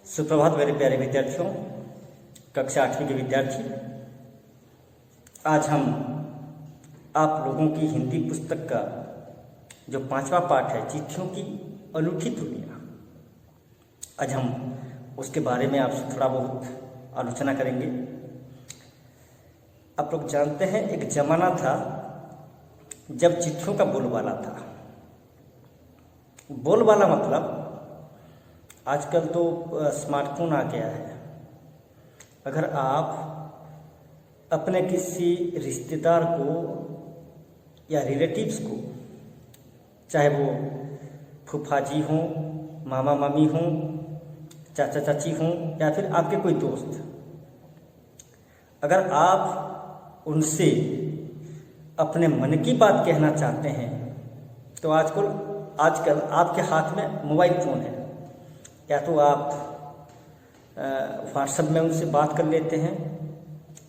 सुप्रभात मेरे प्यारे विद्यार्थियों, कक्षा 8वीं के विद्यार्थी। आज हम आप लोगों की हिंदी पुस्तक का जो 5वां पाठ है, चिट्ठियों की अनूठी दुनिया, आज हम उसके बारे में आपसे थोड़ा बहुत आलोचना करेंगे। आप लोग जानते हैं, एक जमाना था जब चिट्ठियों का बोलबाला था। बोलबाला मतलब आजकल तो स्मार्टफोन आ गया है। अगर आप अपने किसी रिश्तेदार को या रिलेटिव्स को, चाहे वो फूफा जी हों, मामा मामी हों, चाचा चाची हों, या फिर आपके कोई दोस्त, अगर आप उनसे अपने मन की बात कहना चाहते हैं तो आजकल आपके हाथ में मोबाइल फ़ोन है। या तो आप व्हाट्सएप में उनसे बात कर लेते हैं,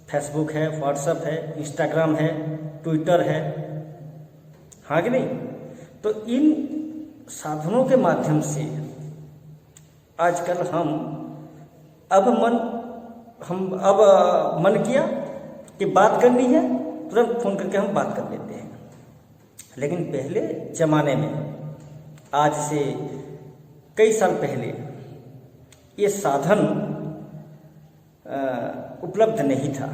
फेसबुक है, व्हाट्सएप है, इंस्टाग्राम है, ट्विटर है, हाँ कि नहीं। तो इन साधनों के माध्यम से आजकल हम मन किया कि बात करनी है, तुरंत फ़ोन करके हम बात कर लेते हैं। लेकिन पहले ज़माने में, आज से कई साल पहले, ये साधन उपलब्ध नहीं था।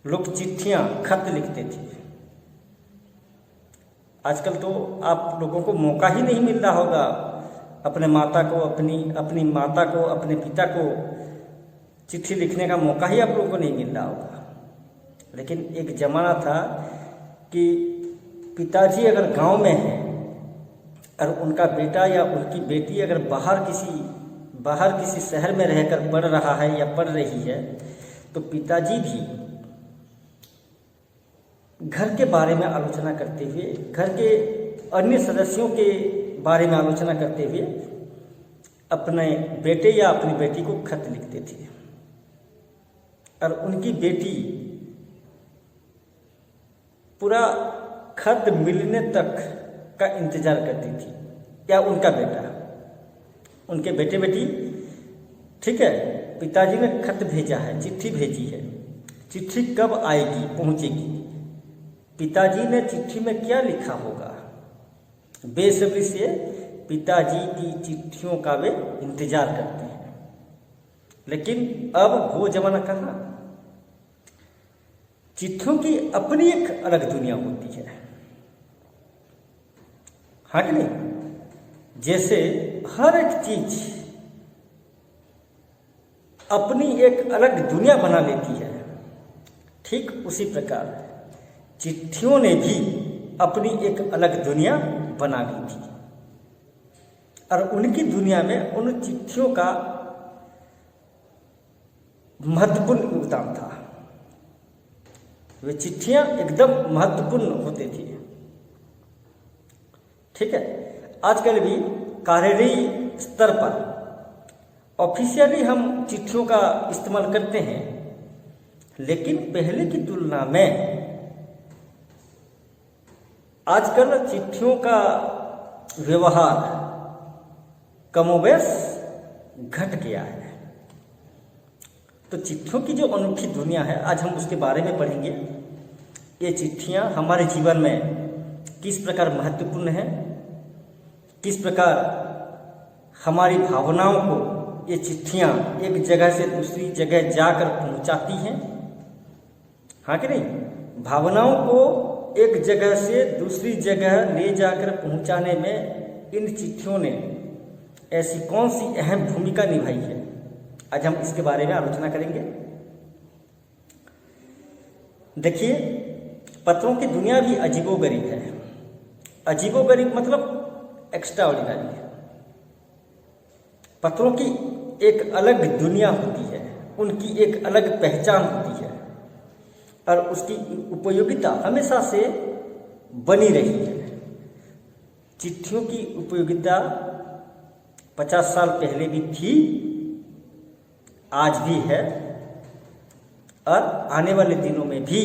लोग चिट्ठियाँ, खत लिखते थे। आजकल तो आप लोगों को मौका ही नहीं मिल रहा होगा अपने माता को, अपनी माता को, अपने पिता को चिट्ठी लिखने का मौका ही आप लोगों को नहीं मिल रहा होगा। लेकिन एक ज़माना था कि पिताजी अगर गांव में हैं और उनका बेटा या उनकी बेटी अगर बाहर किसी शहर में रहकर पढ़ रहा है या पढ़ रही है, तो पिताजी भी घर के बारे में आलोचना करते हुए, घर के अन्य सदस्यों के बारे में आलोचना करते हुए अपने बेटे या अपनी बेटी को खत लिखते थे। और उनकी बेटी पूरा खत मिलने तक का इंतजार करती थी, या उनका बेटा, उनके बेटे बेटी, ठीक है, पिताजी ने खत भेजा है, चिट्ठी भेजी है, चिट्ठी कब आएगी, पहुंचेगी, पिताजी ने चिट्ठी में क्या लिखा होगा, बेसब्री से पिताजी की चिट्ठियों का वे इंतजार करते हैं। लेकिन अब वो जमाना कहाँ। चिट्ठियों की अपनी एक अलग दुनिया होती है, हाँ कि नहीं। जैसे हर एक चीज अपनी एक अलग दुनिया बना लेती है, ठीक उसी प्रकार चिट्ठियों ने भी अपनी एक अलग दुनिया बना ली थी। और उनकी दुनिया में उन चिट्ठियों का महत्वपूर्ण योगदान था। वे चिट्ठियां एकदम महत्वपूर्ण होती थी, ठीक है। आजकल भी कार्यालयीय स्तर पर ऑफिशियली हम चिट्ठियों का इस्तेमाल करते हैं, लेकिन पहले की तुलना में आजकल चिट्ठियों का व्यवहार कमोबेश घट गया है। तो चिट्ठियों की जो अनूठी दुनिया है, आज हम उसके बारे में पढ़ेंगे। ये चिट्ठियां हमारे जीवन में किस प्रकार महत्वपूर्ण हैं, किस प्रकार हमारी भावनाओं को ये चिट्ठियां एक जगह से दूसरी जगह जाकर पहुंचाती हैं, हाँ कि नहीं। भावनाओं को एक जगह से दूसरी जगह ले जाकर पहुंचाने में इन चिट्ठियों ने ऐसी कौन सी अहम भूमिका निभाई है, आज हम इसके बारे में आलोचना करेंगे। देखिए, पत्रों की दुनिया भी अजीबोगरीब है। अजीबोगरीब मतलब एक्स्ट्रा ऑर्डिनरी है। पत्रों की एक अलग दुनिया होती है, उनकी एक अलग पहचान होती है, और उसकी उपयोगिता हमेशा से बनी रही है। चिट्ठियों की उपयोगिता 50 साल पहले भी थी, आज भी है, और आने वाले दिनों में भी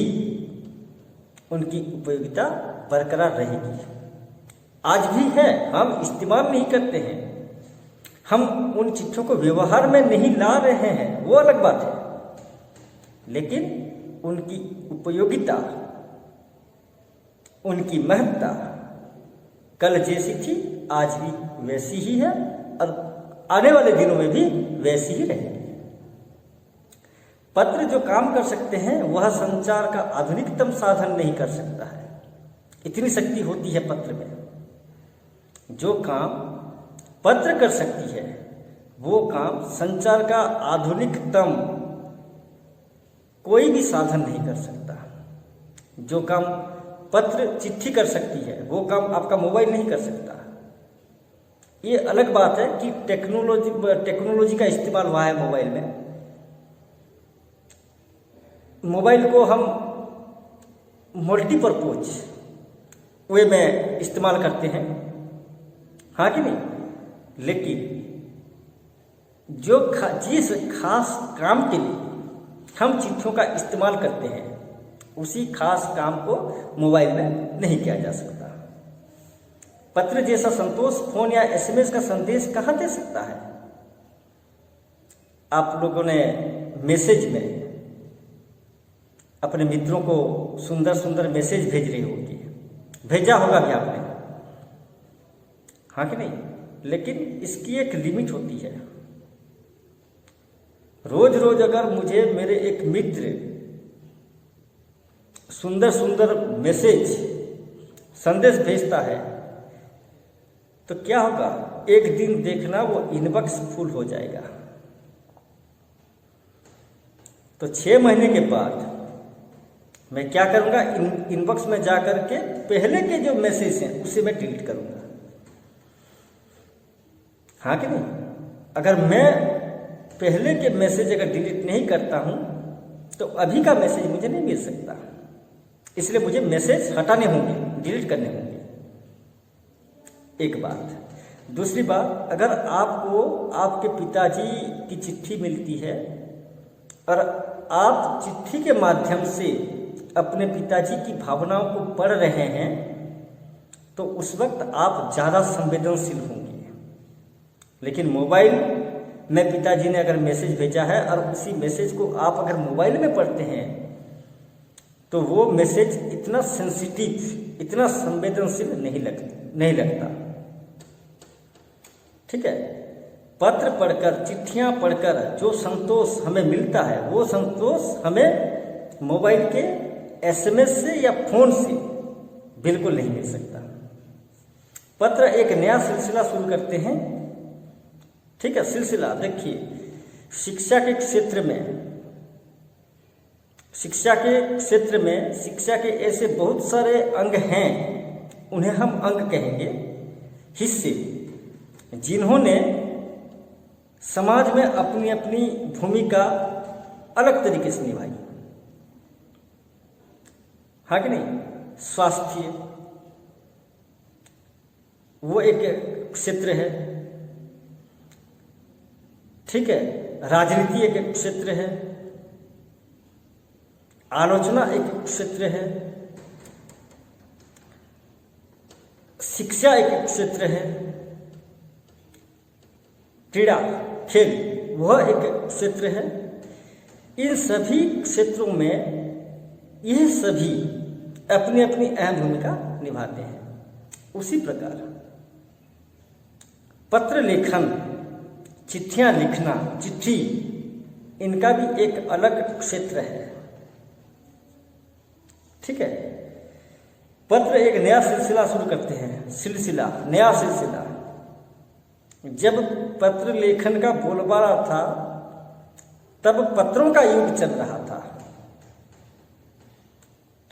उनकी उपयोगिता बरकरार रहेगी। आज भी है, हम इस्तेमाल नहीं करते हैं, हम उन चिट्ठियों को व्यवहार में नहीं ला रहे हैं, वो अलग बात है, लेकिन उनकी उपयोगिता, उनकी महत्ता कल जैसी थी आज भी वैसी ही है और आने वाले दिनों में भी वैसी ही रहेगी। पत्र जो काम कर सकते हैं वह संचार का आधुनिकतम साधन नहीं कर सकता है। इतनी शक्ति होती है पत्र में। जो काम पत्र कर सकती है वो काम संचार का आधुनिकतम कोई भी साधन नहीं कर सकता। जो काम पत्र चिट्ठी कर सकती है वो काम आपका मोबाइल नहीं कर सकता। ये अलग बात है कि टेक्नोलॉजी का इस्तेमाल हुआ है मोबाइल में। मोबाइल को हम मल्टीपर्पज वे में इस्तेमाल करते हैं, हाँ कि नहीं? लेकिन जिस खास काम के लिए हम चिट्ठियों का इस्तेमाल करते हैं उसी खास काम को मोबाइल में नहीं किया जा सकता। पत्र जैसा संतोष फोन या एसएमएस का संदेश कहाँ दे सकता है? आप लोगों ने मैसेज में अपने मित्रों को सुंदर सुंदर मैसेज भेज रहे होंगे, भेजा होगा भी आपने, हाँ कि नहीं? लेकिन इसकी एक लिमिट होती है। रोज रोज अगर मुझे मेरे एक मित्र सुंदर सुंदर मैसेज संदेश भेजता है तो क्या होगा? एक दिन देखना वो इनबॉक्स फुल हो जाएगा। तो 6 महीने के बाद मैं क्या करूंगा? इनबॉक्स में जाकर के पहले के जो मैसेज हैं उसे मैं डिलीट करूंगा, हाँ कि नहीं? अगर मैं पहले के मैसेज अगर डिलीट नहीं करता हूं तो अभी का मैसेज मुझे नहीं मिल सकता। इसलिए मुझे मैसेज हटाने होंगे, डिलीट करने होंगे। एक बात। दूसरी बात, अगर आपको आपके पिताजी की चिट्ठी मिलती है और आप चिट्ठी के माध्यम से अपने पिताजी की भावनाओं को पढ़ रहे हैं तो उस वक्त आप ज़्यादा संवेदनशील होंगे। लेकिन मोबाइल में पिताजी ने अगर मैसेज भेजा है और उसी मैसेज को आप अगर मोबाइल में पढ़ते हैं तो वो मैसेज इतना सेंसिटिव, इतना संवेदनशील नहीं लगता। ठीक है? पत्र पढ़कर, चिट्ठियां पढ़कर जो संतोष हमें मिलता है वो संतोष हमें मोबाइल के एसएमएस से या फोन से बिल्कुल नहीं मिल सकता। पत्र एक नया सिलसिला शुरू करते हैं। ठीक है? सिलसिला देखिए, शिक्षा के क्षेत्र में शिक्षा के ऐसे बहुत सारे अंग हैं, उन्हें हम अंग कहेंगे, हिस्से, जिन्होंने समाज में अपनी अपनी भूमिका अलग तरीके से निभाई, हाँ कि नहीं? स्वास्थ्य वो एक क्षेत्र है, ठीक है? राजनीति एक क्षेत्र है, आलोचना एक क्षेत्र है, शिक्षा एक क्षेत्र है, क्रीड़ा, खेल वह एक क्षेत्र है। इन सभी क्षेत्रों में यह सभी अपनी अपनी अहम भूमिका निभाते हैं। उसी प्रकार पत्र लेखन, चिट्ठियां लिखना, चिट्ठी, इनका भी एक अलग क्षेत्र है। ठीक है? पत्र एक नया सिलसिला शुरू करते हैं, नया सिलसिला। जब पत्र लेखन का बोलबाला था तब पत्रों का युग चल रहा था।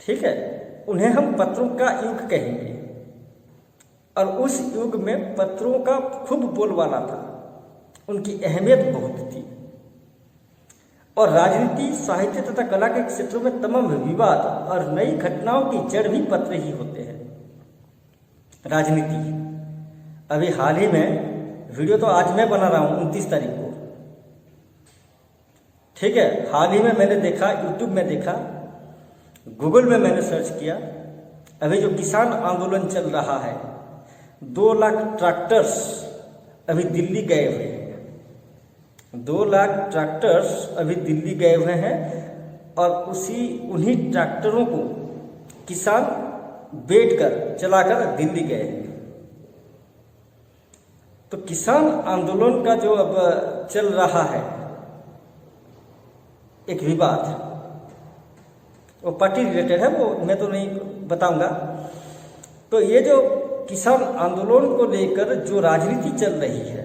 ठीक है? उन्हें हम पत्रों का युग कहेंगे और उस युग में पत्रों का खूब बोलबाला था, उनकी अहमियत बहुत थी। और राजनीति, साहित्य तथा कला के क्षेत्रों में तमाम विवाद और नई घटनाओं की जड़ भी पत्र ही होते हैं। राजनीति, अभी हाल ही में वीडियो तो आज मैं बना रहा हूं 29 तारीख को, ठीक है? हाल ही में मैंने देखा, यूट्यूब में देखा, गूगल में मैंने सर्च किया, अभी जो किसान आंदोलन चल रहा है, 2 लाख ट्रैक्टर्स अभी दिल्ली गए हुए हैं। 2 लाख ट्रैक्टर्स अभी दिल्ली गए हुए हैं और उन्हीं ट्रैक्टरों को किसान बेचकर चलाकर दिल्ली गए हैं। तो किसान आंदोलन का जो अब चल रहा है एक विवाद, वो पार्टी रिलेटेड है, वो मैं तो नहीं बताऊंगा। तो ये जो किसान आंदोलन को लेकर जो राजनीति चल रही है,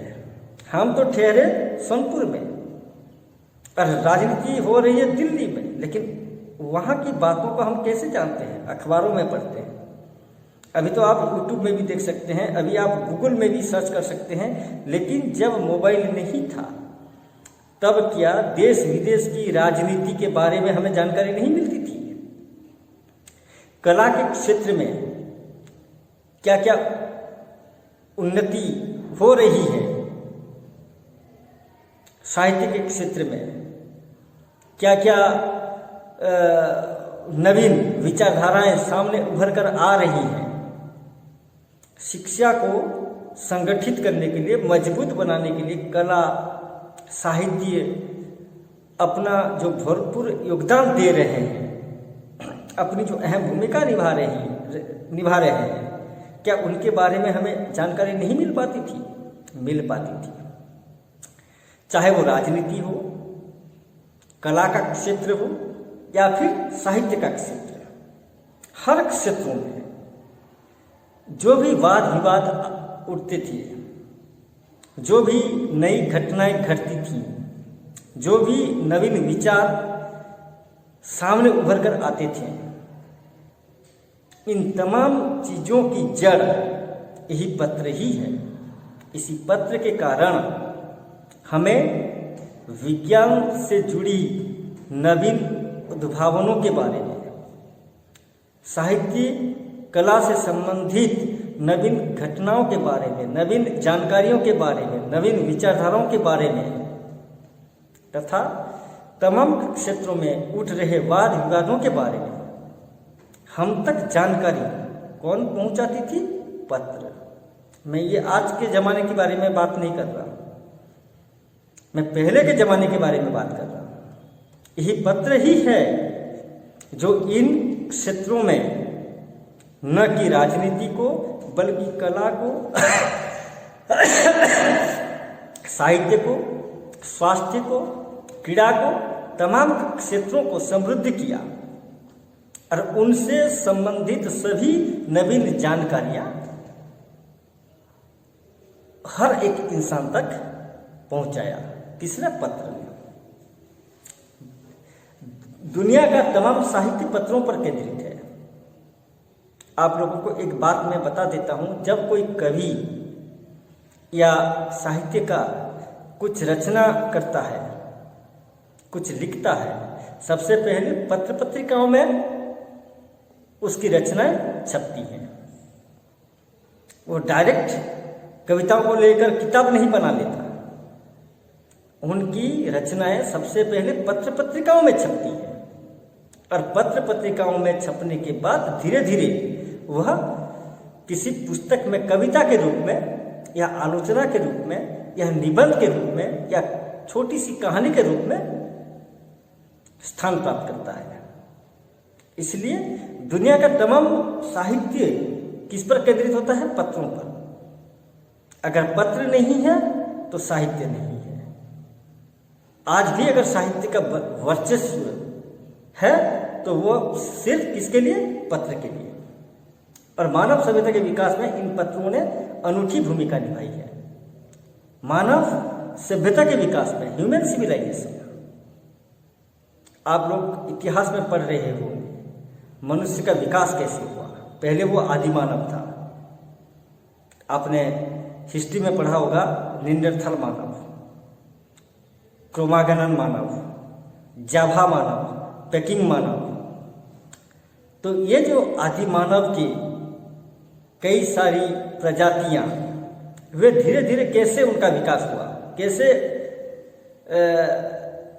हम तो ठहरे सोनपुर में और राजनीति हो रही है दिल्ली में, लेकिन वहाँ की बातों को हम कैसे जानते हैं? अखबारों में पढ़ते हैं। अभी तो आप यूट्यूब में भी देख सकते हैं, अभी आप गूगल में भी सर्च कर सकते हैं। लेकिन जब मोबाइल नहीं था तब क्या देश विदेश की राजनीति के बारे में हमें जानकारी नहीं मिलती थी? कला के क्षेत्र में क्या क्या उन्नति हो रही है, साहित्य के क्षेत्र में क्या क्या नवीन विचारधाराएं सामने उभर कर आ रही हैं, शिक्षा को संगठित करने के लिए, मजबूत बनाने के लिए कला साहित्य अपना जो भरपूर योगदान दे रहे हैं, अपनी जो अहम भूमिका निभा रहे हैं, क्या उनके बारे में हमें जानकारी नहीं मिल पाती थी? मिल पाती थी। चाहे वो राजनीति हो, कला का क्षेत्र हो या फिर साहित्य का क्षेत्र, हर क्षेत्रों में जो भी वाद विवाद उठते थे, जो भी नई घटनाएं घटती थी, जो भी नवीन विचार सामने उभर कर आते थे, इन तमाम चीजों की जड़ यही पत्र ही है। इसी पत्र के कारण हमें विज्ञान से जुड़ी नवीन उद्भावनों के बारे में, साहित्य कला से संबंधित नवीन घटनाओं के बारे में, नवीन जानकारियों के बारे में, नवीन विचारधाराओं के बारे में तथा तमाम क्षेत्रों में उठ रहे वाद विवादों के बारे में हम तक जानकारी कौन पहुंचाती थी? पत्र। मैं ये आज के ज़माने के बारे में बात नहीं कर रहा, मैं पहले के ज़माने के बारे में बात कर रहा हूँ। यही पत्र ही है जो इन क्षेत्रों में न कि राजनीति को बल्कि कला को, साहित्य को, स्वास्थ्य को, क्रीड़ा को, तमाम क्षेत्रों को समृद्ध किया और उनसे संबंधित सभी नवीन जानकारियां हर एक इंसान तक पहुंचाया। तीसरा पत्र में दुनिया का तमाम साहित्य पत्रों पर केंद्रित है। आप लोगों को एक बात मैं बता देता हूं, जब कोई कवि या साहित्य का कुछ रचना करता है, कुछ लिखता है, सबसे पहले पत्र पत्रिकाओं में उसकी रचनाएं छपती हैं। वो डायरेक्ट कविताओं को लेकर किताब नहीं बना लेता, उनकी रचनाएं सबसे पहले पत्र पत्रिकाओं में छपती हैं और पत्र पत्रिकाओं में छपने के बाद धीरे धीरे वह किसी पुस्तक में कविता के रूप में या आलोचना के रूप में या निबंध के रूप में या छोटी सी कहानी के रूप में स्थान प्राप्त करता है। इसलिए दुनिया का तमाम साहित्य किस पर केंद्रित होता है? पत्रों पर। अगर पत्र नहीं है तो साहित्य नहीं है। आज भी अगर साहित्य का वर्चस्व है तो वो सिर्फ किसके लिए? पत्र के लिए। और मानव सभ्यता के विकास में इन पत्रों ने अनूठी भूमिका निभाई है। मानव सभ्यता के विकास में, ह्यूमन सिविलाइजेशन, आप लोग इतिहास में पढ़ रहे हो मनुष्य का विकास कैसे हुआ। पहले वो आदिमानव था, आपने हिस्ट्री में पढ़ा होगा, निंडरथल मानव, क्रोमागनन मानव, जावा मानव, पेकिंग मानव। तो ये जो आदिमानव की कई सारी प्रजातियां, वे धीरे धीरे कैसे उनका विकास हुआ, कैसे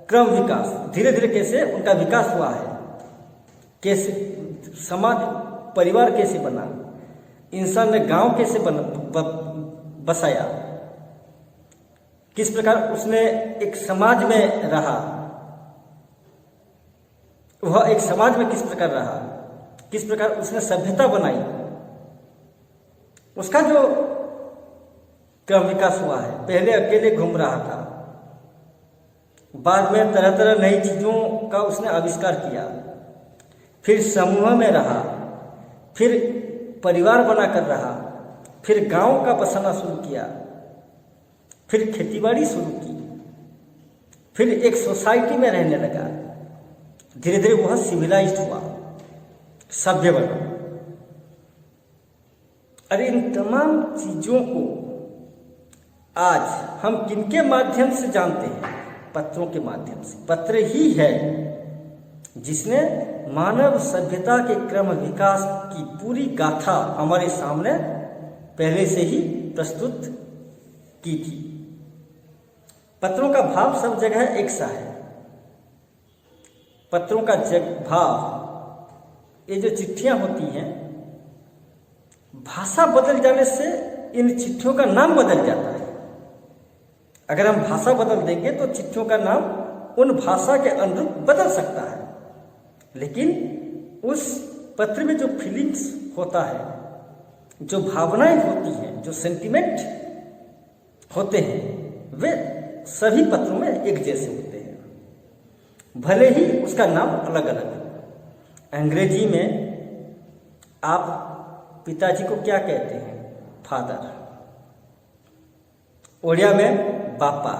क्रम विकास, धीरे धीरे कैसे उनका विकास हुआ है, कैसे समाज परिवार कैसे बना, इंसान ने गांव कैसे बसाया, किस प्रकार उसने एक समाज में रहा, वह एक समाज में किस प्रकार रहा, किस प्रकार उसने सभ्यता बनाई, उसका जो क्रम विकास हुआ है। पहले अकेले घूम रहा था, बाद में तरह तरह नई चीजों का उसने आविष्कार किया, फिर समूह में रहा, फिर परिवार बनाकर रहा, फिर गांव का बसाना शुरू किया, फिर खेतीबाड़ी शुरू की, फिर एक सोसाइटी में रहने लगा। धीरे धीरे वह सिविलाइज्ड हुआ, सभ्य बना। अरे इन तमाम चीजों को आज हम किनके माध्यम से जानते हैं? पत्रों के माध्यम से। पत्र ही है जिसने मानव सभ्यता के क्रम विकास की पूरी गाथा हमारे सामने पहले से ही प्रस्तुत की थी। पत्रों का भाव सब जगह एक सा है। पत्रों का भाव, ये जो चिट्ठियां होती हैं, भाषा बदल जाने से इन चिट्ठियों का नाम बदल जाता है। अगर हम भाषा बदल देंगे तो चिट्ठियों का नाम उन भाषा के अनुरूप बदल सकता है, लेकिन उस पत्र में जो फीलिंग्स होता है, जो भावनाएं होती हैं, जो सेंटिमेंट होते हैं, वे सभी पत्रों में एक जैसे होते हैं, भले ही उसका नाम अलग अलग हो। अंग्रेजी में आप पिताजी को क्या कहते हैं? फादर। ओडिया में बापा।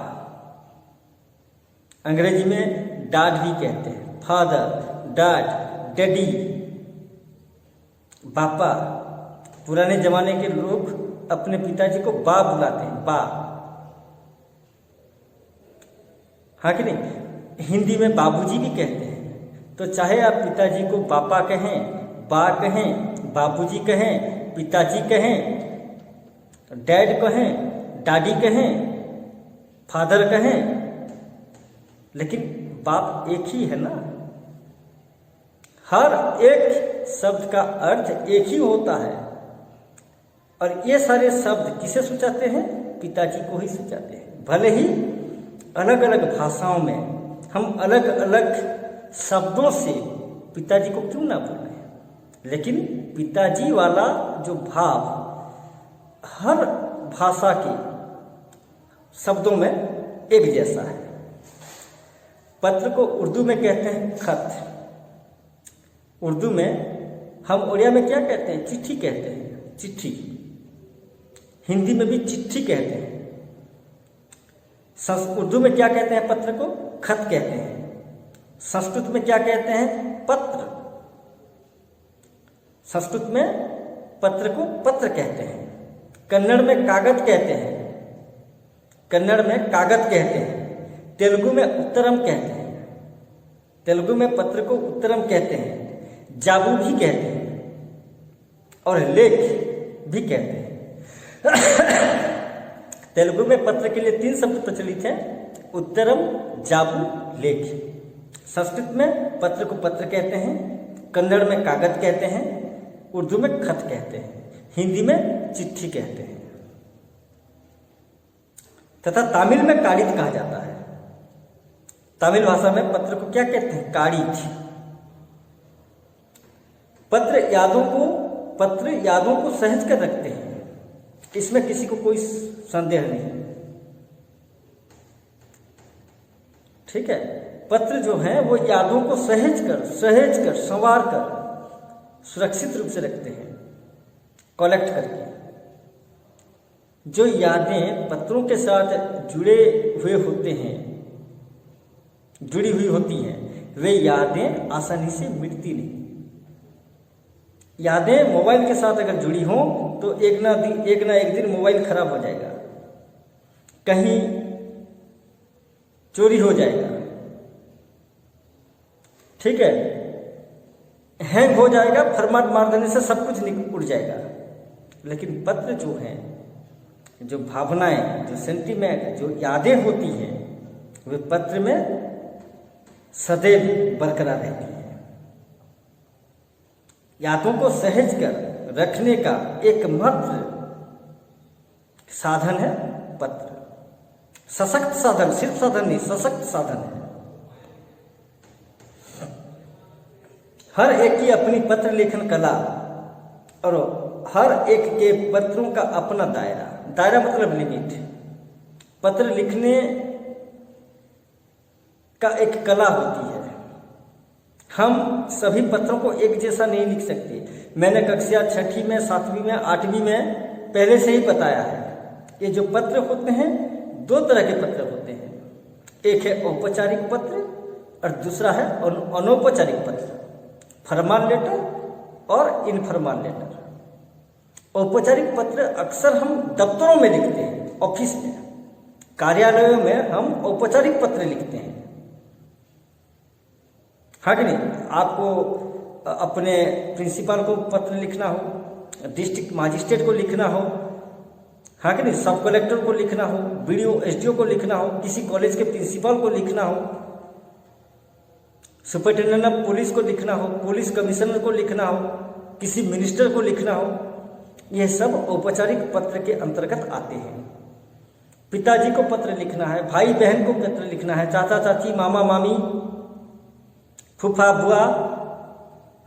अंग्रेजी में डैड भी कहते हैं, फादर, डैड, डैडी, बापा। पुराने जमाने के लोग अपने पिताजी को बा बुलाते हैं, बा। हाँ कि नहीं? हिंदी में बाबूजी भी कहते हैं। तो चाहे आप पिताजी को पापा कहें, बा कहें, बाबूजी कहें, पिताजी कहें, डैड कहें, दादी कहें, फादर कहें, लेकिन बाप एक ही है ना। हर एक शब्द का अर्थ एक ही होता है, और ये सारे शब्द किसे सुझाते हैं? पिताजी को ही सुझाते हैं। भले ही अलग अलग भाषाओं में हम अलग अलग शब्दों से पिताजी को क्यों ना बोलें, लेकिन पिताजी वाला जो भाव हर भाषा के शब्दों में एक जैसा है। पत्र को उर्दू में कहते हैं खत। उर्दू में हम उड़िया में क्या कहते हैं? चिट्ठी कहते हैं, चिट्ठी। हिंदी में भी चिट्ठी कहते हैं। उर्दू में क्या कहते हैं? पत्र को खत कहते हैं। संस्कृत में क्या कहते हैं? पत्र। संस्कृत में पत्र को पत्र कहते हैं। कन्नड़ में कागज कहते हैं, कन्नड़ में कागज कहते हैं। तेलुगु में उत्तरम कहते हैं, तेलुगु में पत्र को उत्तरम कहते हैं। जाबू भी कहते हैं और लेख भी कहते हैं। तेलुगु में पत्र के लिए 3 शब्द प्रचलित हैं, उत्तरम, जाबू, लेख। संस्कृत में पत्र को पत्र कहते हैं, कन्नड़ में कागज कहते हैं, उर्दू में खत कहते हैं, हिंदी में चिट्ठी कहते हैं, तथा तमिल में कारित कहा जाता है। तमिल भाषा में पत्र को क्या कहते हैं? कारित। पत्र यादों को सहज कर रखते हैं, इसमें किसी को कोई संदेह नहीं। ठीक है? पत्र जो है वो यादों को सहेज कर संवार कर सुरक्षित रूप से रखते हैं, कलेक्ट करके। जो यादें पत्रों के साथ जुड़ी हुई होती हैं, वे यादें आसानी से मिटती नहीं। यादें मोबाइल के साथ अगर जुड़ी हों तो एक ना एक दिन मोबाइल खराब हो जाएगा, कहीं चोरी हो जाएगा, ठीक है, हैंग हो जाएगा, फॉर्मेट मार देने से सब कुछ उड़ जाएगा। लेकिन पत्र जो हैं, जो भावनाएं, जो सेंटीमेंट, जो यादें होती हैं, वे पत्र में सदैव बरकरार रहती हैं। यादों को सहेज कर रखने का एकमात्र साधन है पत्र। सशक्त साधन, सिर्फ साधन नहीं, सशक्त साधन है। हर एक की अपनी पत्र लेखन कला और हर एक के पत्रों का अपना दायरा। दायरा मतलब लिमिट। पत्र लिखने का एक कला होती है। हम सभी पत्रों को एक जैसा नहीं लिख सकते। मैंने कक्षा 6वीं में, 7वीं में, 8वीं में पहले से ही बताया है। ये जो पत्र होते हैं, 2 तरह के पत्र होते हैं। एक है औपचारिक पत्र और दूसरा है अनौपचारिक पत्र, फॉर्मल लेटर और इनफॉर्मल लेटर। औपचारिक पत्र अक्सर हम दफ्तरों में लिखते हैं, ऑफिस में, कार्यालयों में हम औपचारिक पत्र लिखते हैं। हाँ कि नहीं? आपको अपने प्रिंसिपल को पत्र लिखना हो, डिस्ट्रिक्ट मजिस्ट्रेट को लिखना हो, हाँ कि नहीं, सब कलेक्टर को लिखना हो, बीडीओ एसडीओ को लिखना हो, किसी कॉलेज के प्रिंसिपल को लिखना हो, सुपरिटेंडेंट ऑफ पुलिस को लिखना हो, पुलिस कमिश्नर को लिखना हो, किसी मिनिस्टर को लिखना हो, यह सब औपचारिक पत्र के अंतर्गत आते हैं। पिताजी को पत्र लिखना है, भाई बहन को पत्र लिखना है, चाचा चाची, मामा मामी, फूफा बुआ,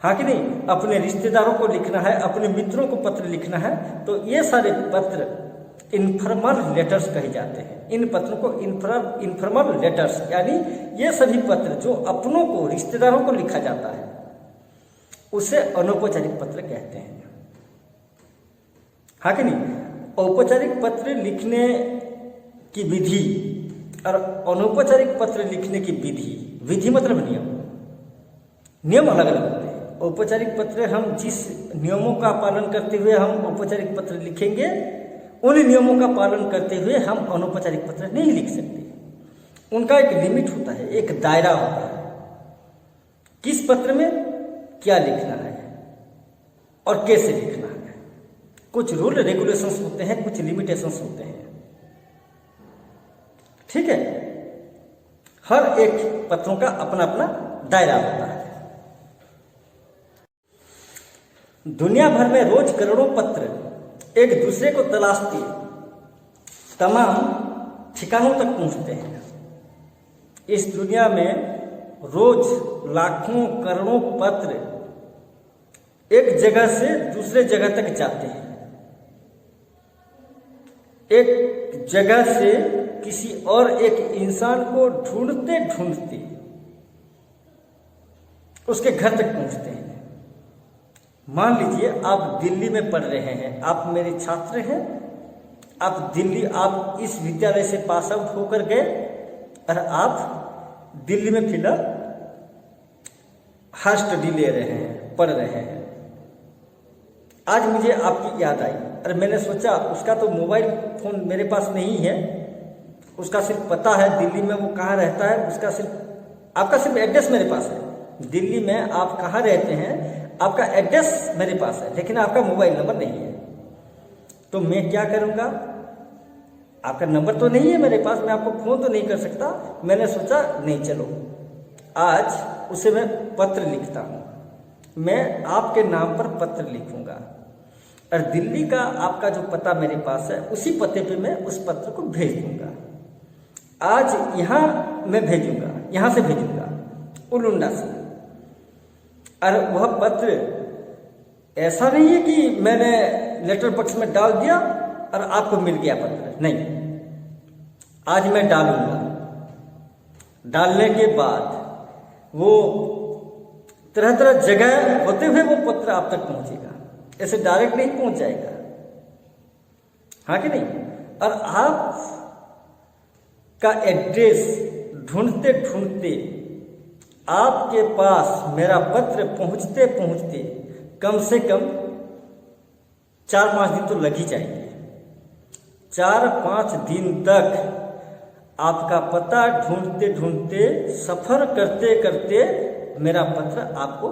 हाँ कि नहीं, अपने रिश्तेदारों को लिखना है, अपने मित्रों को पत्र लिखना है। तो ये सारे पत्र इनफॉर्मल लेटर्स कहे जाते हैं। इन पत्रों को इनफॉर्मल लेटर्स, यानी ये सभी पत्र जो अपनों को, रिश्तेदारों को लिखा जाता है, उसे अनौपचारिक पत्र कहते हैं। हाँ कि नहीं? औपचारिक पत्र लिखने की विधि और अनौपचारिक पत्र लिखने की विधि, विधि मतलब नियम, नियम अलग अलग होते हैं। औपचारिक पत्र हम जिस नियमों का पालन करते हुए हम औपचारिक पत्र लिखेंगे, उन नियमों का पालन करते हुए हम अनौपचारिक पत्र नहीं लिख सकते। उनका एक लिमिट होता है, एक दायरा होता है, किस पत्र में क्या लिखना है और कैसे लिखना है। कुछ रूल रेगुलेशंस होते हैं, कुछ लिमिटेशंस होते हैं। ठीक है? हर एक पत्रों का अपना अपना दायरा होता है। दुनिया भर में रोज करोड़ों पत्र एक दूसरे को तलाशते तमाम ठिकानों तक पहुंचते हैं। इस दुनिया में रोज लाखों करोड़ों पत्र एक जगह से दूसरे जगह तक जाते हैं। एक जगह से किसी और एक इंसान को ढूंढते ढूंढते उसके घर तक पहुंचते हैं। मान लीजिए आप दिल्ली में पढ़ रहे हैं, आप मेरे छात्र हैं, आप दिल्ली, आप इस विद्यालय से पास आउट होकर गए और आप दिल्ली में फिलहाल हायर स्टडी ले रहे हैं, पढ़ रहे हैं। आज मुझे आपकी याद आई और मैंने सोचा उसका तो मोबाइल फोन मेरे पास नहीं है, उसका सिर्फ पता है दिल्ली में वो कहाँ रहता है, उसका सिर्फ, आपका सिर्फ एड्रेस मेरे पास है, दिल्ली में आप कहाँ रहते हैं आपका एड्रेस मेरे पास है, लेकिन आपका मोबाइल नंबर नहीं है। तो मैं क्या करूँगा, आपका नंबर तो नहीं है मेरे पास, मैं आपको फोन तो नहीं कर सकता। मैंने सोचा नहीं, चलो आज उसे मैं पत्र लिखता हूँ, मैं आपके नाम पर पत्र लिखूंगा और दिल्ली का आपका जो पता मेरे पास है उसी पते पे मैं उस पत्र को भेज दूंगा। आज यहाँ मैं भेजूंगा, यहाँ से भेजूंगा उलुंडा से। और वह पत्र ऐसा नहीं है कि मैंने लेटर बॉक्स में डाल दिया और आपको मिल गया पत्र, नहीं। आज मैं डालूंगा, डालने के बाद वो तरह तरह जगह होते हुए वो पत्र आप तक पहुंचेगा, ऐसे डायरेक्ट नहीं पहुंच जाएगा। हाँ कि नहीं? और आप का एड्रेस ढूंढते ढूंढते आपके पास मेरा पत्र पहुंचते पहुंचते कम से कम 4-5 दिन तो लग ही जाएंगे। 4-5 दिन तक आपका पता ढूंढते ढूंढते, सफर करते करते मेरा पत्र आपको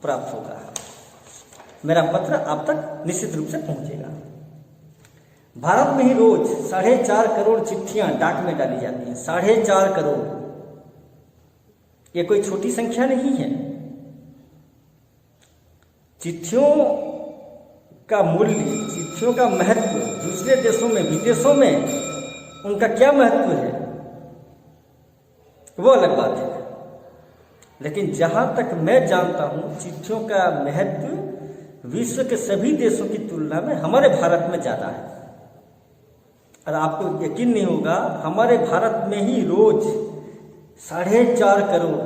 प्राप्त होगा। मेरा पत्र आप तक निश्चित रूप से पहुंचेगा। भारत में ही रोज 4.5 करोड़ चिट्ठियां डाक में डाली जाती हैं। 4.5 करोड़, ये कोई छोटी संख्या नहीं है। चिट्ठियों का मूल्य, चिट्ठियों का महत्व दूसरे देशों में, विदेशों में उनका क्या महत्व है वो अलग बात है, लेकिन जहां तक मैं जानता हूं चिट्ठियों का महत्व विश्व के सभी देशों की तुलना में हमारे भारत में ज्यादा है। और आपको यकीन नहीं होगा, हमारे भारत में ही रोज 4.5 करोड़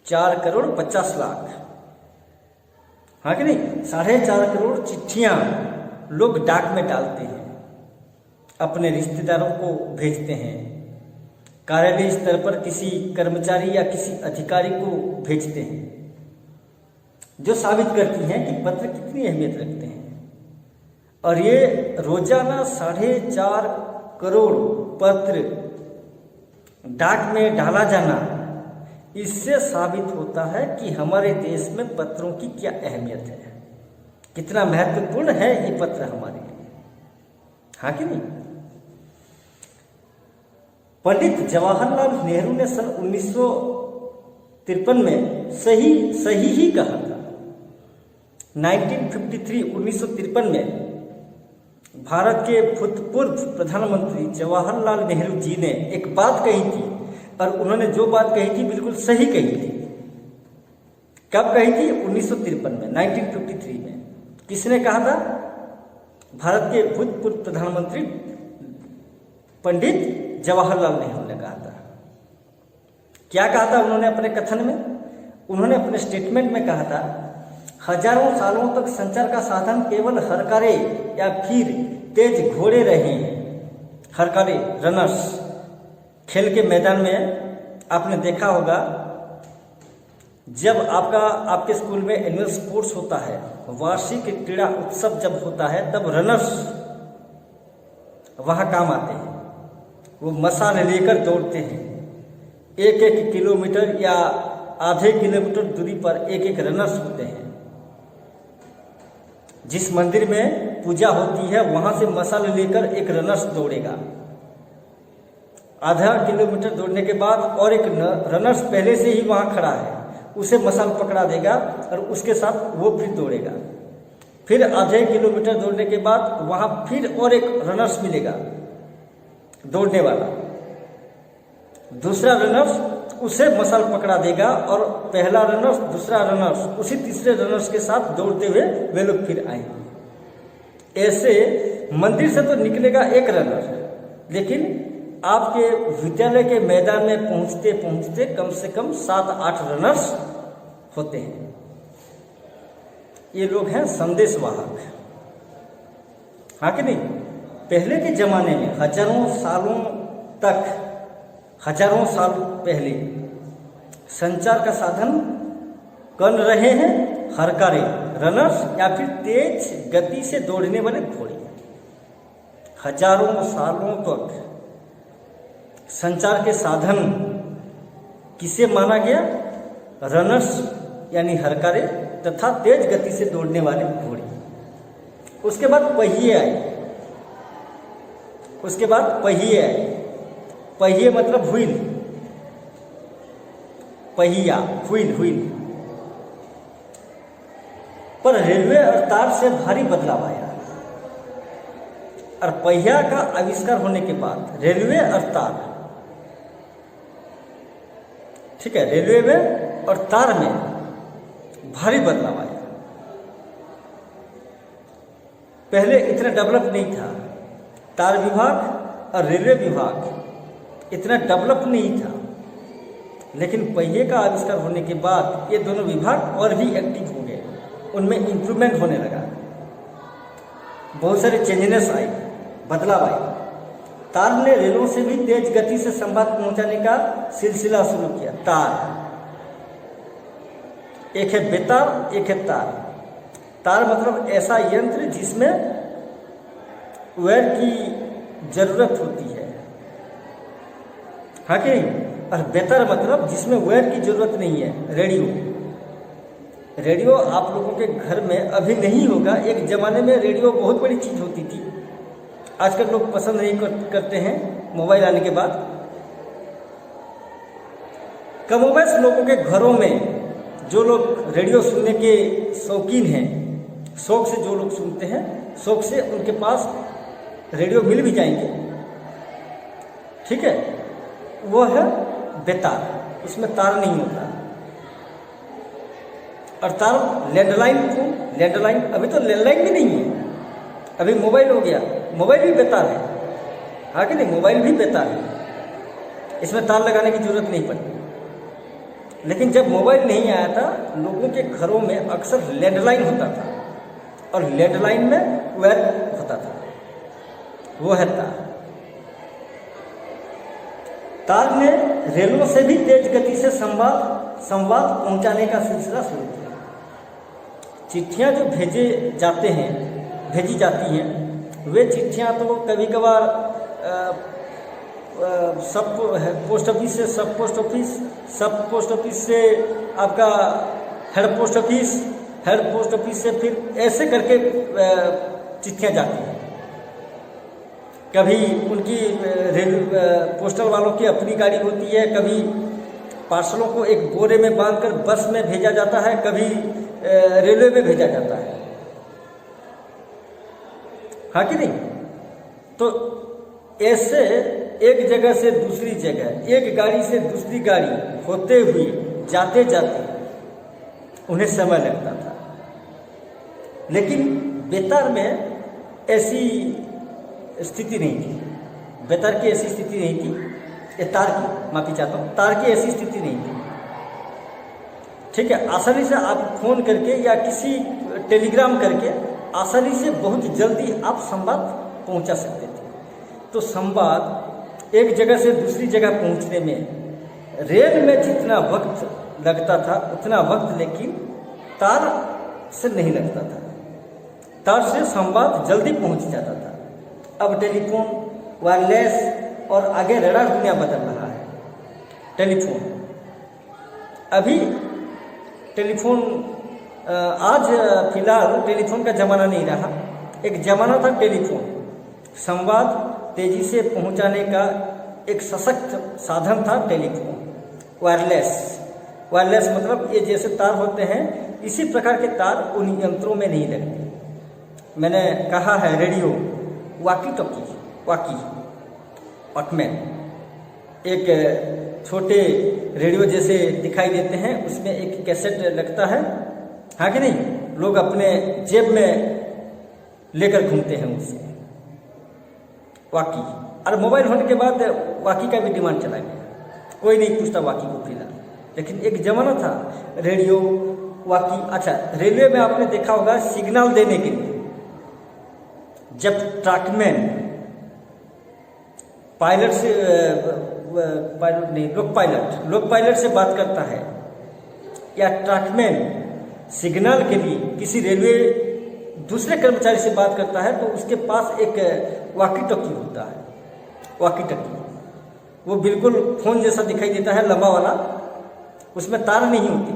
4,50,00,000, हाँ कि नहीं, 4.5 करोड़ चिट्ठियां लोग डाक में डालते हैं, अपने रिश्तेदारों को भेजते हैं, कार्यालय स्तर पर किसी कर्मचारी या किसी अधिकारी को भेजते हैं, जो साबित करती हैं कि पत्र कितनी अहमियत रखते हैं। और ये रोजाना 4.5 करोड़ पत्र डाक में डाला जाना, इससे साबित होता है कि हमारे देश में पत्रों की क्या अहमियत है, कितना महत्वपूर्ण है ये पत्र हमारे लिए, हाँ कि नहीं। पंडित जवाहरलाल नेहरू ने सन 1953 में सही ही कहा था। 1953 में भारत के भूतपूर्व प्रधानमंत्री जवाहरलाल नेहरू जी ने एक बात कही थी, और उन्होंने जो बात कही थी बिल्कुल सही कही थी। कब कही थी? 1953 में, 1953 में। किसने कहा था? भारत के भूतपूर्व प्रधानमंत्री पंडित जवाहरलाल नेहरू ने कहा था। क्या कहा था उन्होंने अपने कथन में? उन्होंने अपने स्टेटमेंट में कहा था, हजारों सालों तक संचार का साधन केवल हरकारे या फिर तेज घोड़े रहे हैं। हरकारे, रनर्स। खेल के मैदान में आपने देखा होगा, जब आपके स्कूल में एनुअल स्पोर्ट्स होता है, वार्षिक क्रीड़ा उत्सव जब होता है, तब रनर्स वहां काम आते हैं। वो मसाल लेकर दौड़ते हैं, 1-1 किलोमीटर या आधे किलोमीटर दूरी पर एक रनर्स होते हैं। जिस मंदिर में पूजा होती है वहां से मसाल लेकर एक रनर्स दौड़ेगा। आधा किलोमीटर दौड़ने के बाद और एक रनर्स पहले से ही वहां खड़ा है, उसे मसाल पकड़ा देगा और उसके साथ वो फिर दौड़ेगा। फिर आधे किलोमीटर दौड़ने के बाद वहां फिर और एक रनर्स मिलेगा दौड़ने वाला। दूसरा रनर्स उसे मसाल पकड़ा देगा और पहला रनर्स, दूसरा रनर्स उसी तीसरे रनर्स के साथ दौड़ते हुए वे लोग फिर आएंगे। ऐसे मंदिर से तो निकलेगा एक रनर, लेकिन आपके विद्यालय के मैदान में पहुंचते पहुंचते कम से कम 7-8 रनर्स होते हैं। ये लोग हैं संदेशवाहक, हाँ कि नहीं। पहले के जमाने में हजारों साल पहले संचार का साधन कौन रहे हैं? हरकारे, रनर्स या फिर तेज गति से दौड़ने वाले घोड़े। हजारों सालों तक संचार के साधन किसे माना गया? रनर्स यानी हरकारे तथा तेज गति से दौड़ने वाले घोड़े। उसके बाद पहिए आए। पहिए मतलब व्हील, पहिया, व्हील। पर रेलवे और तार से भारी बदलाव आया। और पहिया का आविष्कार होने के बाद रेलवे और तार, ठीक है, रेलवे में और तार में भारी बदलाव आया। पहले इतना डेवलप नहीं था, तार विभाग और रेलवे विभाग इतना डेवलप नहीं था, लेकिन पहिए का आविष्कार होने के बाद ये दोनों विभाग और भी एक्टिव हो गए, उनमें इंप्रूवमेंट होने लगा, बहुत सारे चेंजेस आए, बदलाव आए। तार ने रेलों से भी तेज गति से संवाद पहुंचाने का सिलसिला शुरू किया। तार, एक है बेतार, एक है तार। तार मतलब ऐसा यंत्र जिसमें वायर की जरूरत होती है, हाँ कि नहीं। और बेतार मतलब जिसमें वायर की जरूरत नहीं है। रेडियो आप लोगों के घर में अभी नहीं होगा, एक जमाने में रेडियो बहुत बड़ी चीज होती थी। आजकल लोग पसंद नहीं करते हैं मोबाइल आने के बाद। कमोबेश लोगों के घरों में जो लोग रेडियो सुनने के शौकीन हैं, शौक से जो लोग सुनते हैं, शौक से उनके पास रेडियो मिल भी जाएंगे। ठीक है, वो है बेतार, उसमें तार नहीं होता। और तार लैंडलाइन अभी तो लैंडलाइन भी नहीं है, अभी मोबाइल हो गया, मोबाइल भी बेतार है, हाँ कि नहीं, मोबाइल भी बेतार है, इसमें तार लगाने की जरूरत नहीं पड़ती। लेकिन जब मोबाइल नहीं आया था, लोगों के घरों में अक्सर लैंडलाइन होता था, और लैंडलाइन में वायर होता था, वो है तार। तार ने रेलों से भी तेज गति से संवाद पहुंचाने का सिलसिला शुरू किया। चिट्ठियां जो भेजी जाती हैं, वे चिट्ठियां तो कभी कभार सब पोस्ट ऑफिस से सब पोस्ट ऑफिस, सब पोस्ट ऑफिस से आपका हेड पोस्ट ऑफिस से फिर ऐसे करके चिट्ठियां जाती हैं। कभी उनकी पोस्टल वालों की अपनी गाड़ी होती है, कभी पार्सलों को एक बोरे में बांधकर बस में भेजा जाता है, कभी रेलवे में भेजा जाता है, हाँ कि नहीं। तो ऐसे एक जगह से दूसरी जगह, एक गाड़ी से दूसरी गाड़ी होते हुए जाते जाते उन्हें समय लगता था। लेकिन बेतार में ऐसी स्थिति नहीं थी, बेतार की ऐसी स्थिति नहीं थी, तार की, माफी चाहता हूँ, तार की ऐसी स्थिति नहीं थी। ठीक है, आसानी से आप फोन करके या किसी टेलीग्राम करके आसानी से बहुत जल्दी आप संवाद पहुंचा सकते थे। तो संवाद एक जगह से दूसरी जगह पहुंचने में रेल में जितना वक्त लगता था उतना वक्त लेकिन तार से नहीं लगता था, तार से संवाद जल्दी पहुंच जाता था। अब टेलीफोन, वायरलेस और आगे रडार दुनिया बदल रहा है। टेलीफोन, अभी टेलीफोन आज फिलहाल टेलीफोन का ज़माना नहीं रहा, एक ज़माना था टेलीफोन। संवाद तेजी से पहुंचाने का एक सशक्त साधन था टेलीफोन। वायरलेस मतलब ये जैसे तार होते हैं, इसी प्रकार के तार उन यंत्रों में नहीं लगते। मैंने कहा है रेडियो, वॉकमैन, एक छोटे रेडियो जैसे दिखाई देते हैं, उसमें एक कैसेट लगता है, हाँ कि नहीं, लोग अपने जेब में लेकर घूमते हैं उससे, वाकी। और मोबाइल होने के बाद वाकी का भी डिमांड चला गया, कोई नहीं पूछता वाकी को फिलहाल। लेकिन एक जमाना था रेडियो, वाकी। अच्छा, रेलवे में आपने देखा होगा सिग्नल देने के लिए जब ट्रैकमैन लोक पायलट से बात करता है, या ट्रैकमैन सिग्नल के लिए किसी रेलवे दूसरे कर्मचारी से बात करता है, तो उसके पास एक वॉकी टॉकी होता है। वॉकी टॉकी वो बिल्कुल फोन जैसा दिखाई देता है, लंबा वाला, उसमें तार नहीं होती,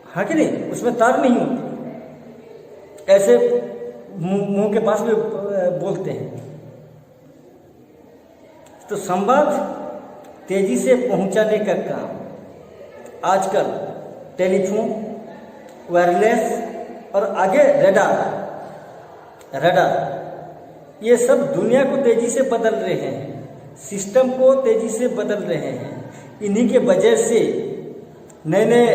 हाँ कि नहीं, उसमें तार नहीं होती, ऐसे मुंह के पास में बोलते हैं। तो संवाद तेजी से पहुंचाने का काम आजकल टेलीफोन, वायरलेस और आगे रडार, ये सब दुनिया को तेजी से बदल रहे हैं, सिस्टम को तेजी से बदल रहे हैं। इन्हीं के वजह से नए नए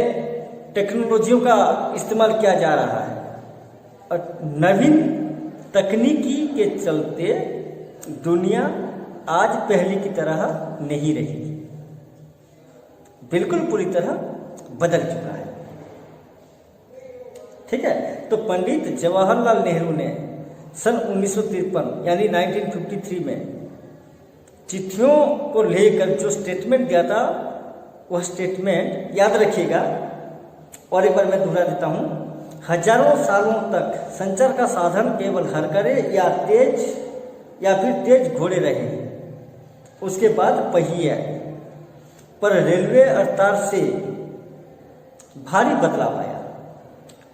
टेक्नोलॉजियों का इस्तेमाल किया जा रहा है, और नवीन तकनीकी के चलते दुनिया आज पहले की तरह नहीं रही, बिल्कुल पूरी तरह बदल चुका है। ठीक है, तो पंडित जवाहरलाल नेहरू ने सन 1953 यानी 1953 में चिट्ठियों को लेकर जो स्टेटमेंट दिया था, वह स्टेटमेंट याद रखिएगा, और एक बार मैं दोहरा देता हूं। हजारों सालों तक संचार का साधन केवल हरकरे या फिर तेज घोड़े रहे, उसके बाद पहिए, पर रेलवे और तार से भारी बदलाव आया।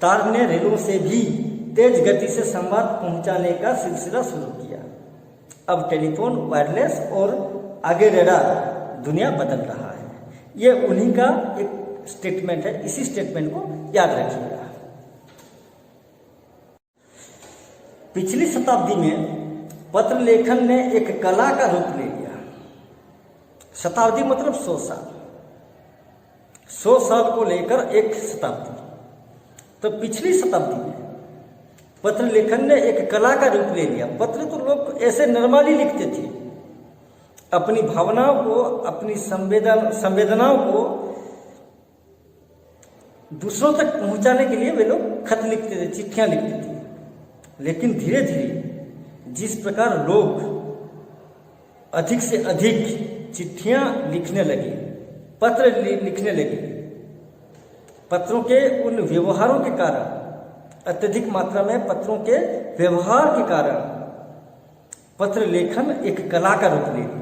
तार ने रेलों से भी तेज गति से संवाद पहुंचाने का सिलसिला शुरू किया। अब टेलीफोन, वायरलेस और आगे रडार दुनिया बदल रहा है। ये उन्हीं का एक स्टेटमेंट है, इसी स्टेटमेंट को याद रखिएगा। पिछली शताब्दी में पत्र लेखन ने एक कला का रूप ले लिया। शताब्दी मतलब 100 साल, 100 साल को लेकर एक शताब्दी। तो पिछली शताब्दी में पत्र लेखन ने एक कला का रूप ले लिया। पत्र तो लोग ऐसे नॉर्मली लिखते थे, अपनी भावनाओं को, अपनी संवेदनाओं को दूसरों तक पहुंचाने के लिए वे लोग खत लिखते थे, चिट्ठियां लिखते थे। लेकिन धीरे धीरे जिस प्रकार लोग अधिक से अधिक चिट्ठियां लिखने लगे, पत्र लिखने लगे, पत्रों के उन व्यवहारों के कारण, अत्यधिक मात्रा में पत्रों के व्यवहार के कारण पत्र लेखन एक कला का रूप ले लिया।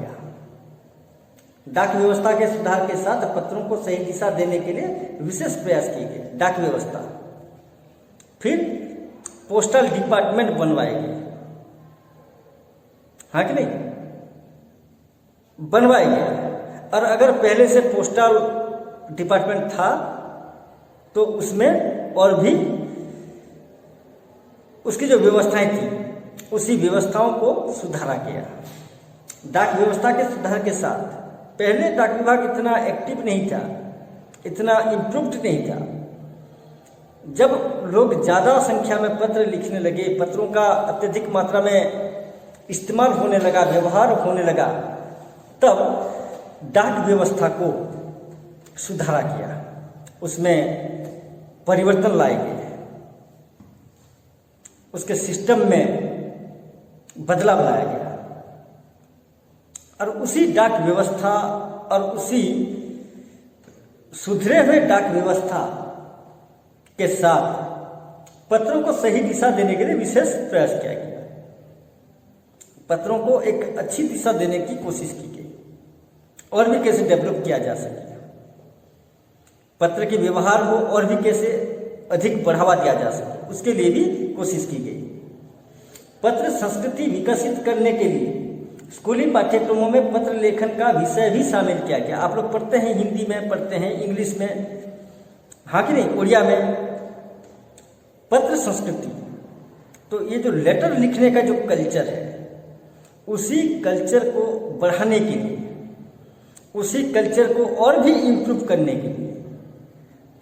डाक व्यवस्था के सुधार के साथ पत्रों को सही दिशा देने के लिए विशेष प्रयास किए गए। डाक व्यवस्था, फिर पोस्टल डिपार्टमेंट बनवाए गए, हाँ कि नहीं, बनवाए गए। और अगर पहले से पोस्टल डिपार्टमेंट था तो उसमें और भी उसकी जो व्यवस्थाएं थी, उसी व्यवस्थाओं को सुधारा गया। डाक व्यवस्था के सुधार के साथ पहले डाक विभाग इतना एक्टिव नहीं था, इतना इम्प्रूव्ड नहीं था। जब लोग ज़्यादा संख्या में पत्र लिखने लगे, पत्रों का अत्यधिक मात्रा में इस्तेमाल होने लगा, व्यवहार होने लगा, तब डाक व्यवस्था को सुधारा गया, उसमें परिवर्तन लाए गए, उसके सिस्टम में बदलाव लाया गया। और उसी डाक व्यवस्था और उसी सुधरे हुए डाक व्यवस्था के साथ पत्रों को सही दिशा देने के लिए विशेष प्रयास किया गया। पत्रों को एक अच्छी दिशा देने की कोशिश की गई, और भी कैसे डेवलप किया जा सके, पत्र के व्यवहार हो और भी कैसे अधिक बढ़ावा दिया जा सके, उसके लिए भी कोशिश की गई। पत्र संस्कृति विकसित करने के लिए स्कूली पाठ्यक्रमों में पत्र लेखन का विषय भी शामिल किया गया। आप लोग पढ़ते हैं, हिंदी में पढ़ते हैं, इंग्लिश में, हाँ कि नहीं, उड़िया में, पत्र संस्कृति। तो ये जो लेटर लिखने का जो कल्चर है, उसी कल्चर को बढ़ाने के लिए, उसी कल्चर को और भी इम्प्रूव करने के लिए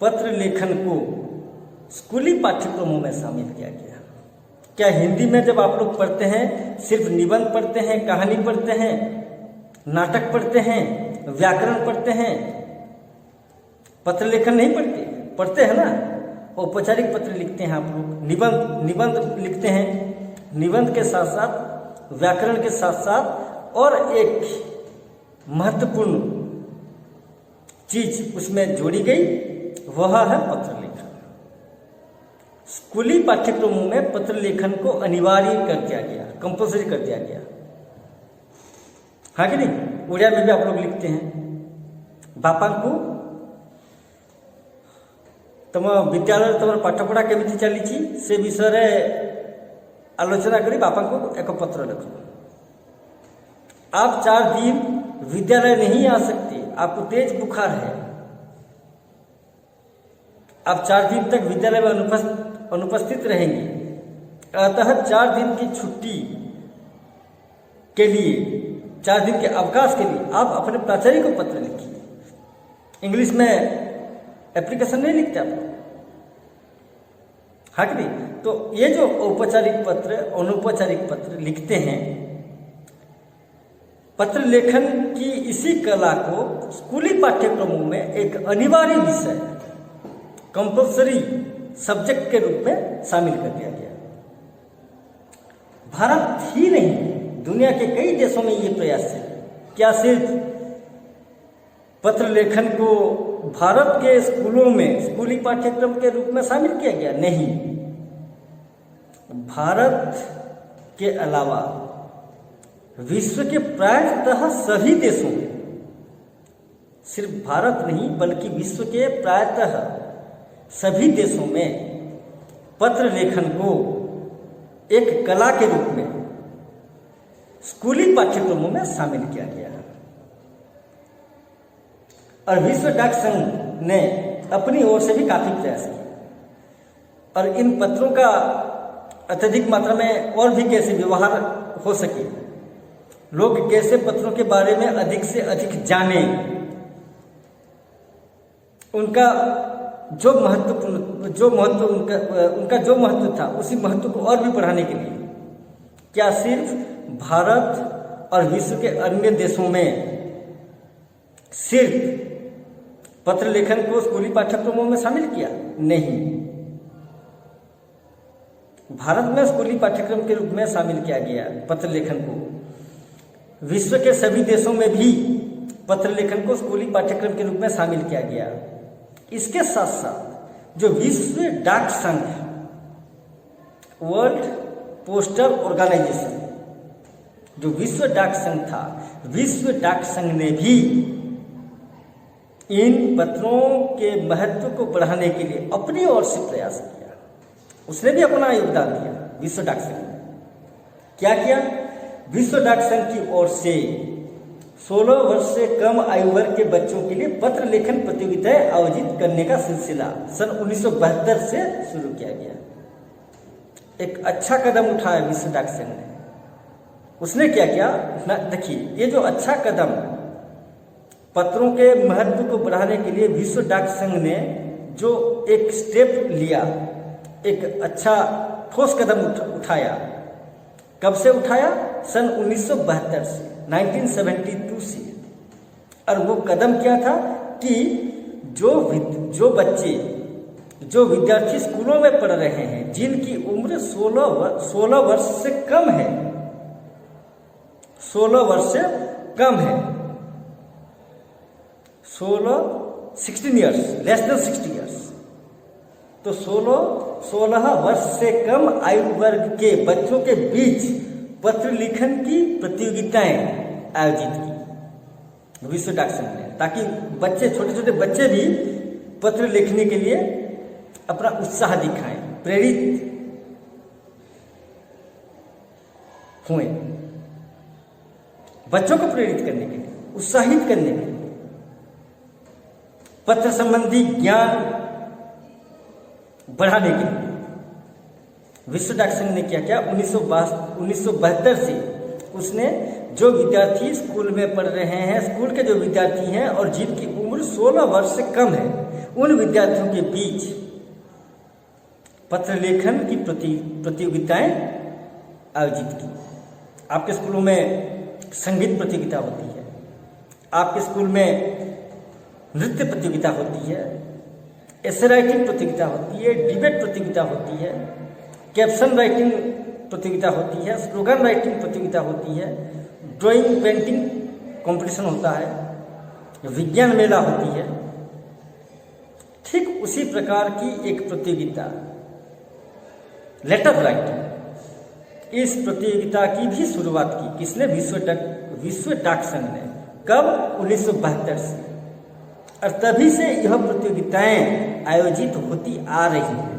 पत्र लेखन को स्कूली पाठ्यक्रमों में शामिल किया गया। क्या हिंदी में जब आप लोग पढ़ते हैं सिर्फ निबंध पढ़ते हैं, कहानी पढ़ते हैं, नाटक पढ़ते हैं, व्याकरण पढ़ते हैं, पत्र लेखन नहीं पढ़ते? पढ़ते हैं ना, औपचारिक पत्र लिखते हैं आप लोग, निबंध लिखते हैं, निबंध के साथ साथ व्याकरण के साथ साथ और एक महत्वपूर्ण चीज उसमें जोड़ी गई, वह है पत्र लेखन। स्कूली पाठ्यक्रमों में पत्र लेखन को अनिवार्य कर दिया गया, कंपल्सरी कर दिया गया, हाँ कि नहीं। उड़िया में भी आप लोग लिखते हैं, बापांकु तुम विद्यालय तुम पाठपढ़ा केमिति चली से विषय आलोचना करी बापांकु एक पत्र लिखो। आप 4 दिन विद्यालय नहीं आ सकते, आपको तेज बुखार है, आप 4 दिन तक विद्यालय में अनुपस्थित रहेंगे, अतः 4 दिन की छुट्टी के लिए, 4 दिन के अवकाश के लिए आप अपने प्राचार्य को पत्र लिखिए। इंग्लिश में एप्लीकेशन नहीं लिखते आप, हाँ कि नहीं। तो ये जो औपचारिक पत्र, अनौपचारिक पत्र लिखते हैं, पत्र लेखन की इसी कला को स्कूली पाठ्यक्रमों में एक अनिवार्य विषय, कंपल्सरी सब्जेक्ट के रूप में शामिल कर दिया गया। भारत ही नहीं, दुनिया के कई देशों में ये प्रयास है। क्या सिर्फ पत्र लेखन को भारत के स्कूलों में स्कूली पाठ्यक्रम के रूप में शामिल किया गया? नहीं, भारत के अलावा विश्व के प्रायतः सभी देशों में, सिर्फ भारत नहीं बल्कि विश्व के प्रायतः सभी देशों में पत्र लेखन को एक कला के रूप में स्कूली पाठ्यक्रमों में शामिल किया गया। और विश्व डाक संघ ने अपनी ओर से भी काफी प्रयास किया और इन पत्रों का अत्यधिक मात्रा में और भी कैसे व्यवहार हो सके, लोग कैसे पत्रों के बारे में अधिक से अधिक जाने, उनका जो महत्व उनका जो महत्व था उसी महत्व को और भी बढ़ाने के लिए क्या सिर्फ भारत और विश्व के अन्य देशों में सिर्फ पत्र लेखन को स्कूली पाठ्यक्रमों में शामिल किया? नहीं, भारत में स्कूली पाठ्यक्रम के रूप में शामिल किया गया पत्र लेखन को। विश्व के सभी देशों में भी पत्र लेखन को स्कूली पाठ्यक्रम के रूप में शामिल किया गया। इसके साथ साथ जो विश्व डाक संघ, वर्ल्ड पोस्टल ऑर्गेनाइजेशन, जो विश्व डाक संघ था, विश्व डाक संघ ने भी इन पत्रों के महत्व को बढ़ाने के लिए अपनी ओर से प्रयास किया। उसने भी अपना योगदान दिया। विश्व डाक संघ ने क्या किया? विश्व डाक संघ की ओर से 16 वर्ष से कम आयु वर्ग के बच्चों के लिए पत्र लेखन प्रतियोगिताएं आयोजित करने का सिलसिला सन 1972 से शुरू किया गया। एक अच्छा कदम उठाया विश्व डाक संघ ने। उसने क्या किया? देखिए, ये जो अच्छा कदम पत्रों के महत्व को बढ़ाने के लिए विश्व डाक संघ ने जो एक स्टेप लिया, एक अच्छा ठोस कदम उठाया। कब से उठाया? सन 1972 से, 1972 से। और वो कदम क्या था कि जो विद्यार्थी स्कूलों में पढ़ रहे हैं, जिनकी उम्र 16 वर्ष से कम है, 16 वर्ष से कम है, 16 ईयर्स, लेस देन 60 ईयर्स, तो 16 वर्ष से कम आयु वर्ग के बच्चों के बीच पत्र लिखन की प्रतियोगिताएं आयोजित की विश्व डाक संघ ने, ताकि बच्चे, छोटे छोटे बच्चे भी पत्र लिखने के लिए अपना उत्साह दिखाएं, प्रेरित हुए। बच्चों को प्रेरित करने के लिए, उत्साहित करने के लिए, पत्र संबंधी ज्ञान बढ़ाने के लिए विश्व डाक संघ ने क्या किया? 1972 से उसने जो विद्यार्थी स्कूल में पढ़ रहे हैं, स्कूल के जो विद्यार्थी हैं और जिनकी उम्र 16 वर्ष से कम है, उन विद्यार्थियों के बीच पत्र लेखन की प्रतियोगिताएं आयोजित की। आपके स्कूलों में संगीत प्रतियोगिता होती है, आपके स्कूल में नृत्य प्रतियोगिता होती है, एसे राइटिंग प्रतियोगिता होती है, डिबेट प्रतियोगिता होती है, कैप्शन राइटिंग प्रतियोगिता होती है, स्लोगन राइटिंग प्रतियोगिता होती है, ड्राइंग पेंटिंग कंपटीशन होता है, विज्ञान मेला होती है। ठीक उसी प्रकार की एक प्रतियोगिता लेटर राइटिंग, इस प्रतियोगिता की भी शुरुआत की किसने? विश्व डाक संघ ने। कब? 1972 से। और तभी से यह प्रतियोगिताएं आयोजित होती आ रही हैं।